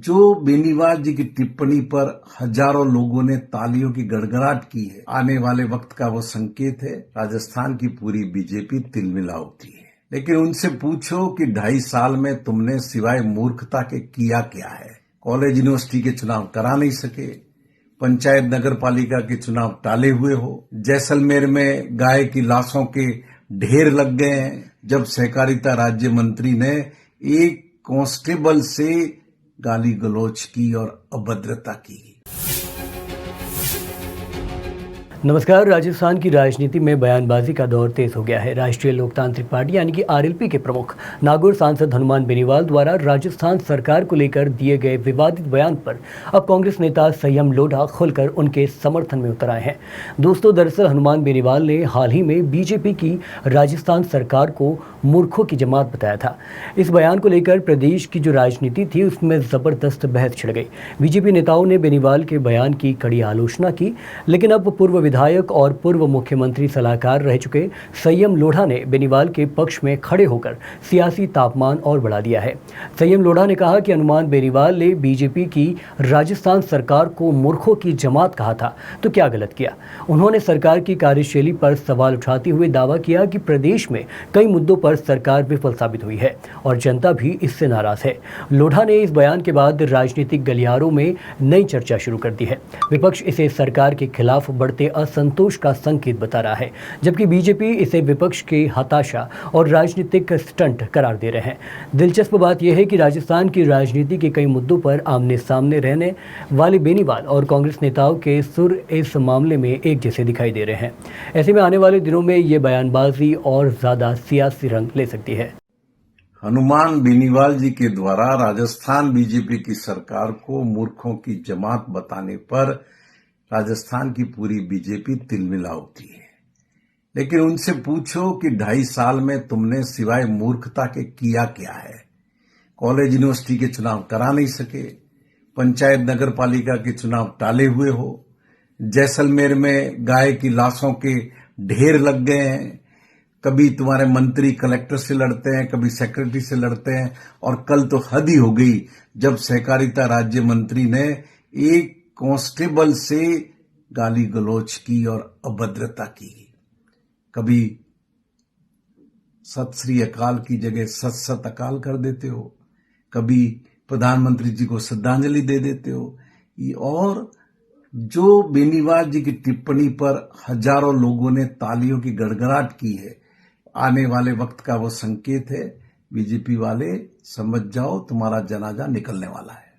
जो बेनीवाल जी की टिप्पणी पर हजारों लोगों ने तालियों की गड़गड़ाहट की है, आने वाले वक्त का वो संकेत है। राजस्थान की पूरी बीजेपी तिलमिला उठी है। लेकिन उनसे पूछो कि 2.5 साल में तुमने सिवाय मूर्खता के किया क्या है। कॉलेज यूनिवर्सिटी के चुनाव करा नहीं सके, पंचायत नगर पालिका के चुनाव टाले हुए हो, जैसलमेर में गाय की लाशों के ढेर लग गए हैं जब सहकारिता राज्य मंत्री ने एक कांस्टेबल से गाली गलौज की और अभद्रता की। नमस्कार। राजस्थान की राजनीति में बयानबाजी का दौर तेज हो गया है। राष्ट्रीय लोकतांत्रिक पार्टी यानी कि आरएलपी के प्रमुख नागौर सांसद हनुमान बेनीवाल द्वारा राजस्थान सरकार को लेकर दिए गए विवादित बयान पर अब कांग्रेस नेता संयम लोढ़ा खुलकर उनके समर्थन में उतर आए हैं। दोस्तों, दरअसल हनुमान बेनीवाल ने हाल ही में बीजेपी की राजस्थान सरकार को मूर्खों की जमात बताया था। इस बयान को लेकर प्रदेश की जो राजनीति थी उसमें जबरदस्त बहस छिड़ गई। बीजेपी नेताओं ने बेनीवाल के बयान की कड़ी आलोचना की, लेकिन अब पूर्व विधायक और पूर्व मुख्यमंत्री सलाहकार रह चुके संयम लोढ़ा ने बेनीवाल के पक्ष में खड़े होकर सियासी तापमान और बढ़ा दिया है। संयम लोढ़ा ने कहा कि हनुमान बेनीवाल ने बीजेपी की राजस्थान सरकार को मूर्खों की जमात कहा था तो क्या गलत किया। उन्होंने सरकार की कार्यशैली पर सवाल उठाते हुए दावा किया कि प्रदेश में कई मुद्दों पर सरकार विफल साबित हुई है और जनता भी इससे नाराज है। लोढ़ा ने इस बयान के बाद राजनीतिक गलियारों में नई चर्चा शुरू कर दी है। विपक्ष इसे सरकार के खिलाफ बढ़ते असंतोष का संकेत बता रहा है, जबकि बीजेपी इसे विपक्ष के हताशा और राजनीतिक स्टंट करार दे रहे हैं। दिलचस्प बात यह है कि राजस्थान की राजनीति के कई मुद्दों पर आमने सामने रहने वाले बेनीवाल और कांग्रेस नेताओं के सुर इस मामले में एक जैसे दिखाई दे रहे हैं। ऐसे में आने वाले दिनों में ये बयानबाजी और ज्यादा सियासी रंग ले सकती है। हनुमान बेनीवाल जी के द्वारा राजस्थान बीजेपी की सरकार को मूर्खों की जमात बताने पर राजस्थान की पूरी बीजेपी तिलमिला उठी है। लेकिन उनसे पूछो कि 2.5 साल में तुमने सिवाय मूर्खता के किया क्या है। कॉलेज यूनिवर्सिटी के चुनाव करा नहीं सके, पंचायत नगर पालिका के चुनाव टाले हुए हो, जैसलमेर में गाय की लाशों के ढेर लग गए हैं। कभी तुम्हारे मंत्री कलेक्टर से लड़ते हैं, कभी सेक्रेटरी से लड़ते हैं, और कल तो हद ही हो गई जब सहकारिता राज्य मंत्री ने एक कांस्टेबल से गाली गलौज की और अभद्रता की। कभी सत श्री अकाल की जगह सत सत अकाल कर देते हो, कभी प्रधानमंत्री जी को श्रद्धांजलि दे देते हो। और जो बेनीवाल जी की टिप्पणी पर हजारों लोगों ने तालियों की गड़गड़ाहट की है, आने वाले वक्त का वो संकेत है। बीजेपी वाले समझ जाओ, तुम्हारा जनाजा निकलने वाला है।